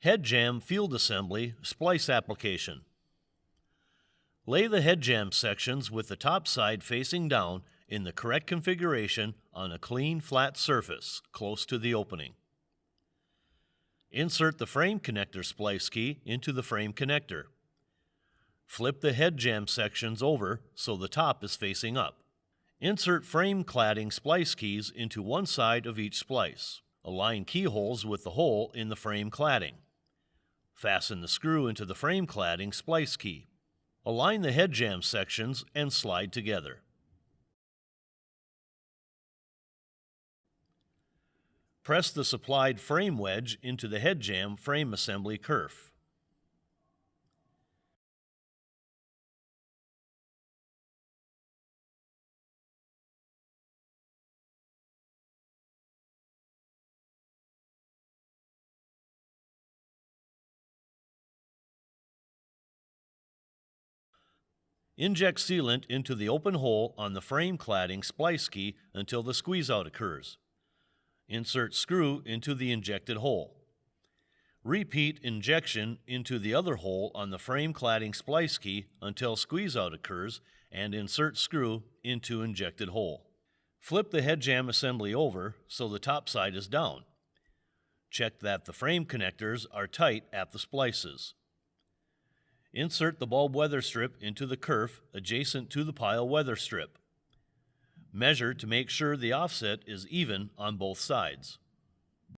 Head jamb field assembly splice application. Lay the head jamb sections with the top side facing down in the correct configuration on a clean, flat surface close to the opening. Insert the frame connector splice key into the frame connector. Flip the head jamb sections over so the top is facing up. Insert frame cladding splice keys into one side of each splice. Align keyholes with the hole in the frame cladding. Fasten the screw into the frame cladding splice key. Align the head jamb sections and slide together. Press the supplied frame wedge into the head jamb frame assembly kerf. Inject sealant into the open hole on the frame cladding splice key until the squeeze-out occurs. Insert screw into the injected hole. Repeat injection into the other hole on the frame cladding splice key until squeeze-out occurs and insert screw into injected hole. Flip the head jamb assembly over so the top side is down. Check that the frame connectors are tight at the splices. Insert the bulb weather strip into the kerf adjacent to the pile weather strip. Measure to make sure the offset is even on both sides.